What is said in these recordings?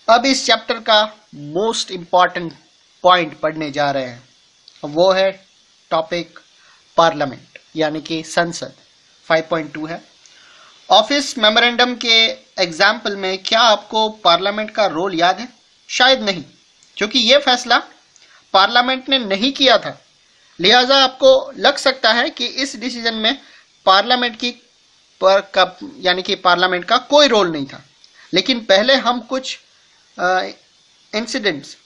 अब इस चैप्टर का मोस्ट इंपॉर्टेंट पॉइंट पढ़ने जा रहे हैं, वो है टॉपिक पार्लियामेंट यानी कि संसद। 5.2 है। ऑफिस मेमोरेंडम के एग्जाम्पल में क्या आपको पार्लियामेंट का रोल याद है? शायद नहीं, क्योंकि यह फैसला पार्लियामेंट ने नहीं किया था। लिहाजा आपको लग सकता है कि इस डिसीजन में पार्लियामेंट यानी कि पार्लियामेंट का कोई रोल नहीं था। लेकिन पहले हम कुछ इंसिडेंट्स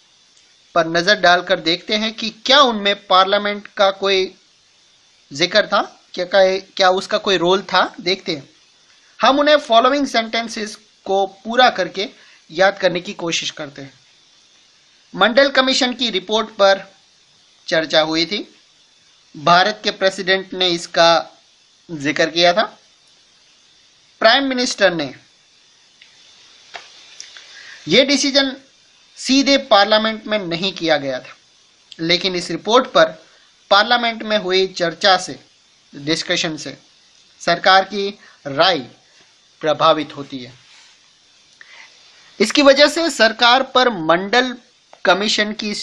पर नजर डालकर देखते हैं कि क्या उनमें पार्लियामेंट का कोई जिक्र था, क्या उसका कोई रोल था। देखते हैं। हम उन्हें फॉलोइंग सेंटेंसेस को पूरा करके याद करने की कोशिश करते हैं। मंडल कमीशन की रिपोर्ट पर चर्चा हुई थी। भारत के प्रेसिडेंट ने इसका जिक्र किया था। प्राइम मिनिस्टर ने यह डिसीजन सीधे पार्लियामेंट में नहीं किया गया था, लेकिन इस रिपोर्ट पर पार्लियामेंट में हुई चर्चा से, डिस्कशन से सरकार की राय प्रभावित होती है। इसकी वजह से सरकार पर मंडल कमीशन की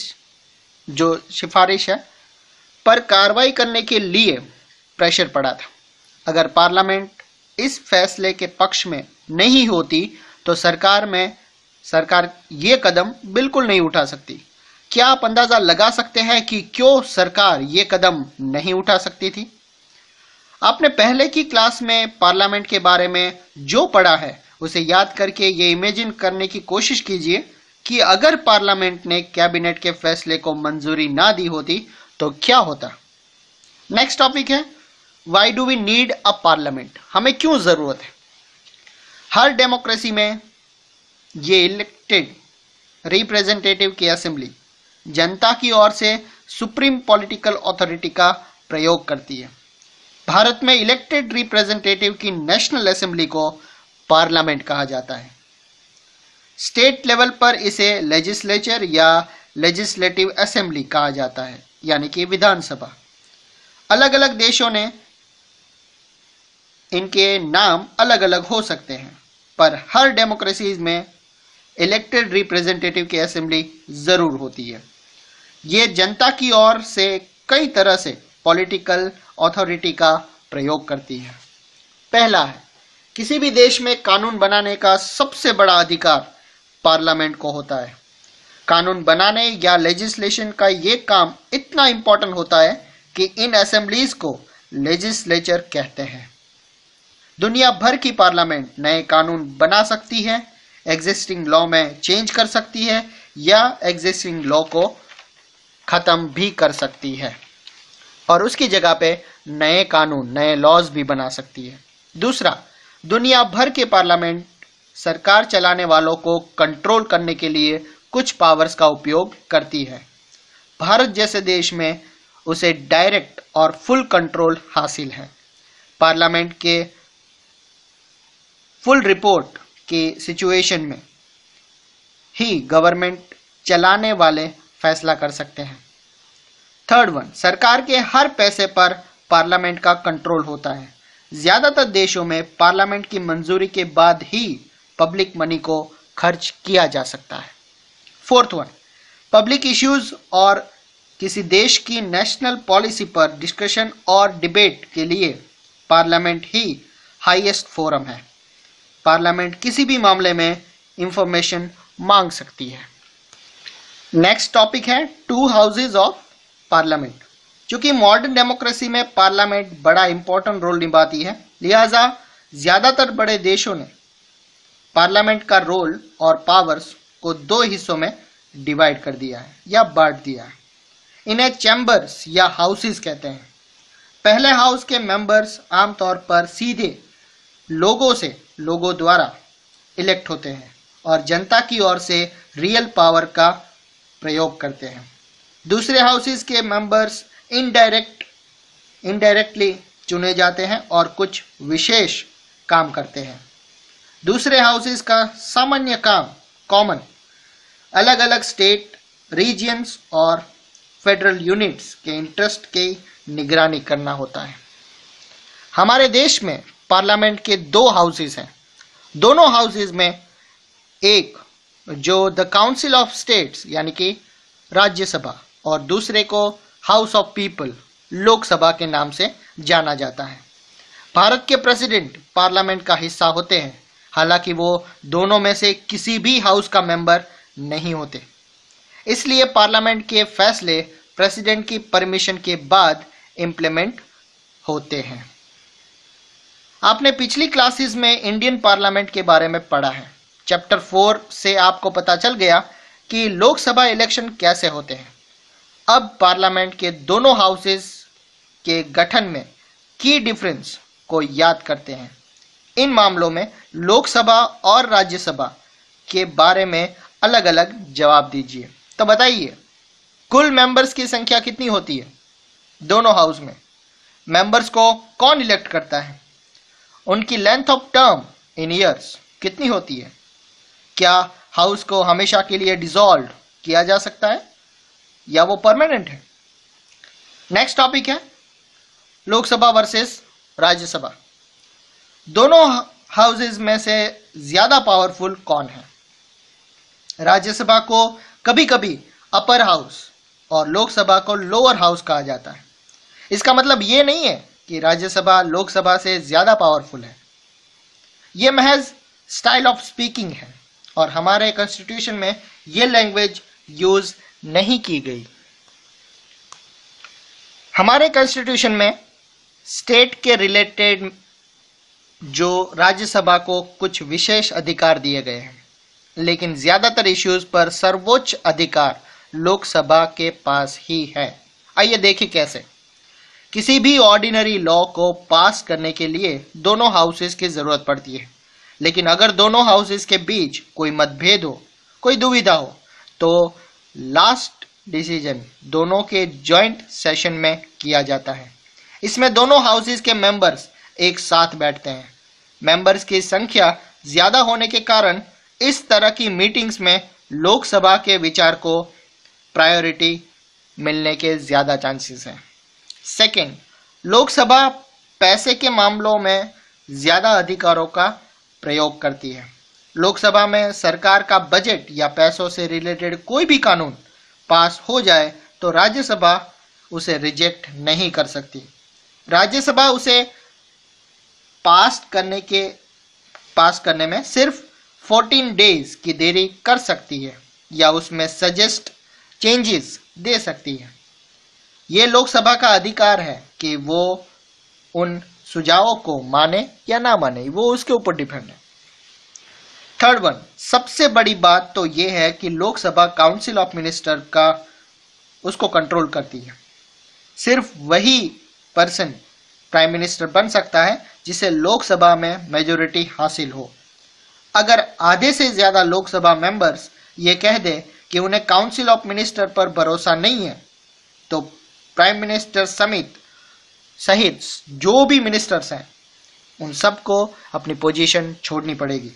जो सिफारिश है पर कार्रवाई करने के लिए प्रेशर पड़ा था। अगर पार्लियामेंट इस फैसले के पक्ष में नहीं होती तो सरकार ये कदम बिल्कुल नहीं उठा सकती। क्या आप अंदाजा लगा सकते हैं कि क्यों सरकार ये कदम नहीं उठा सकती थी? आपने पहले की क्लास में पार्लियामेंट के बारे में जो पढ़ा है उसे याद करके ये इमेजिन करने की कोशिश कीजिए कि अगर पार्लियामेंट ने कैबिनेट के फैसले को मंजूरी ना दी होती तो क्या होता। नेक्स्ट टॉपिक है why do we need a parliament. हमें क्यों जरूरत है? हर डेमोक्रेसी में ये इलेक्टेड रिप्रेजेंटेटिव की असेंबली जनता की ओर से सुप्रीम पॉलिटिकल अथॉरिटी का प्रयोग करती है। भारत में इलेक्टेड रिप्रेजेंटेटिव की नेशनल असेंबली को पार्लियामेंट कहा जाता है। स्टेट लेवल पर इसे लेजिस्लेचर या लेजिस्लेटिव असेंबली कहा जाता है, यानी कि विधानसभा। अलग अलग देशों ने इनके नाम अलग अलग हो सकते हैं, पर हर डेमोक्रेसीज में इलेक्टेड रिप्रेजेंटेटिव की असेंबली जरूर होती है। ये जनता की ओर से कई तरह से पॉलिटिकल अथॉरिटी का प्रयोग करती है। पहला है, किसी भी देश में कानून बनाने का सबसे बड़ा अधिकार पार्लियामेंट को होता है। कानून बनाने या लेजिस्लेशन का ये काम इतना इंपॉर्टेंट होता है कि इन असेंबलीज को लेजिस्लेचर कहते हैं। दुनिया भर की पार्लियामेंट नए कानून बना सकती है, एग्जिस्टिंग लॉ में चेंज कर सकती है या एग्जिस्टिंग लॉ को खत्म भी कर सकती है और उसकी जगह पे नए कानून, नए लॉज भी बना सकती है। दूसरा, दुनिया भर के पार्लियामेंट सरकार चलाने वालों को कंट्रोल करने के लिए कुछ पावर्स का उपयोग करती है। भारत जैसे देश में उसे डायरेक्ट और फुल कंट्रोल हासिल है। पार्लियामेंट के फुल रिपोर्ट की सिचुएशन में ही गवर्नमेंट चलाने वाले फैसला कर सकते हैं। थर्ड वन, सरकार के हर पैसे पर पार्लियामेंट का कंट्रोल होता है। ज्यादातर देशों में पार्लियामेंट की मंजूरी के बाद ही पब्लिक मनी को खर्च किया जा सकता है। फोर्थ वन, पब्लिक इश्यूज और किसी देश की नेशनल पॉलिसी पर डिस्कशन और डिबेट के लिए पार्लियामेंट ही हाईएस्ट फोरम है। पार्लियामेंट किसी भी मामले में इंफॉर्मेशन मांग सकती है। नेक्स्ट टॉपिक है टू हाउसेज ऑफ पार्लियामेंट। चूंकि मॉडर्न डेमोक्रेसी में पार्लियामेंट बड़ा इंपॉर्टेंट रोल निभाती है, लिहाजा ज्यादातर बड़े देशों ने पार्लियामेंट का रोल और पावर्स को दो हिस्सों में डिवाइड कर दिया है या बांट दिया है। इन्हें चैम्बर्स या हाउसेज कहते हैं। पहले हाउस के मेंबर्स आमतौर पर सीधे लोगों द्वारा इलेक्ट होते हैं और जनता की ओर से रियल पावर का प्रयोग करते हैं। दूसरे हाउसेज के मेंबर्स इनडायरेक्टली चुने जाते हैं और कुछ विशेष काम करते हैं। दूसरे हाउसेज का सामान्य काम कॉमन अलग अलग स्टेट, रीजियंस और फेडरल यूनिट्स के इंटरेस्ट की निगरानी करना होता है। हमारे देश में पार्लियामेंट के दो हाउसेज हैं। दोनों हाउसेज में एक जो द काउंसिल ऑफ स्टेट्स यानी कि राज्यसभा, और दूसरे को हाउस ऑफ पीपल लोकसभा के नाम से जाना जाता है। भारत के प्रेसिडेंट पार्लियामेंट का हिस्सा होते हैं, हालांकि वो दोनों में से किसी भी हाउस का मेंबर नहीं होते। इसलिए पार्लियामेंट के फैसले प्रेसिडेंट की परमिशन के बाद इम्प्लीमेंट होते हैं। आपने पिछली क्लासेस में इंडियन पार्लियामेंट के बारे में पढ़ा है। चैप्टर 4 से आपको पता चल गया कि लोकसभा इलेक्शन कैसे होते हैं। अब पार्लियामेंट के दोनों हाउसेस के गठन में की डिफरेंस को याद करते हैं। इन मामलों में लोकसभा और राज्यसभा के बारे में अलग अलग जवाब दीजिए। तो बताइए, कुल मेंबर्स की संख्या कितनी होती है दोनों हाउस में? मेंबर्स को कौन इलेक्ट करता है? उनकी length of term in years कितनी होती है? क्या हाउस को हमेशा के लिए डिसॉल्व किया जा सकता है या वो परमानेंट है? नेक्स्ट टॉपिक है लोकसभा वर्सेस राज्यसभा। दोनों हाउसेस में से ज्यादा पावरफुल कौन है? राज्यसभा को कभी कभी अपर हाउस और लोकसभा को लोअर हाउस कहा जाता है। इसका मतलब ये नहीं है कि राज्यसभा लोकसभा से ज्यादा पावरफुल है। ये महज स्टाइल ऑफ स्पीकिंग है और हमारे कॉन्स्टिट्यूशन में ये लैंग्वेज यूज नहीं की गई। हमारे कॉन्स्टिट्यूशन में स्टेट के रिलेटेड जो राज्यसभा को कुछ विशेष अधिकार दिए गए हैं, लेकिन ज्यादातर इश्यूज पर सर्वोच्च अधिकार लोकसभा के पास ही है। आइए देखें कैसे। किसी भी ऑर्डिनरी लॉ को पास करने के लिए दोनों हाउसेस की जरूरत पड़ती है, लेकिन अगर दोनों हाउसेस के बीच कोई मतभेद हो, कोई दुविधा हो, तो लास्ट डिसीजन दोनों के जॉइंट सेशन में किया जाता है। इसमें दोनों हाउसेस के मेंबर्स एक साथ बैठते हैं। मेंबर्स की संख्या ज्यादा होने के कारण इस तरह की मीटिंग्स में लोकसभा के विचार को प्रायोरिटी मिलने के ज्यादा चांसेस हैं। सेकेंड, लोकसभा पैसे के मामलों में ज्यादा अधिकारों का प्रयोग करती है। लोकसभा में सरकार का बजट या पैसों से रिलेटेड कोई भी कानून पास हो जाए तो राज्यसभा उसे रिजेक्ट नहीं कर सकती। राज्यसभा उसे पास करने में सिर्फ 14 डेज की देरी कर सकती है या उसमें सजेस्ट चेंजेस दे सकती है। ये लोकसभा का अधिकार है कि वो उन सुझावों को माने या ना माने, वो उसके ऊपर डिपेंड है। थर्ड वन, सबसे बड़ी बात तो ये है कि लोकसभा काउंसिल ऑफ मिनिस्टर का उसको कंट्रोल करती है। सिर्फ वही पर्सन प्राइम मिनिस्टर बन सकता है जिसे लोकसभा में मेजोरिटी हासिल हो। अगर आधे से ज्यादा लोकसभा मेंबर्स ये कह दे कि उन्हें काउंसिल ऑफ मिनिस्टर पर भरोसा नहीं है, तो प्राइम मिनिस्टर सहित जो भी मिनिस्टर्स हैं उन सबको अपनी पोजीशन छोड़नी पड़ेगी।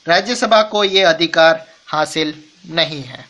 राज्यसभा को ये अधिकार हासिल नहीं है।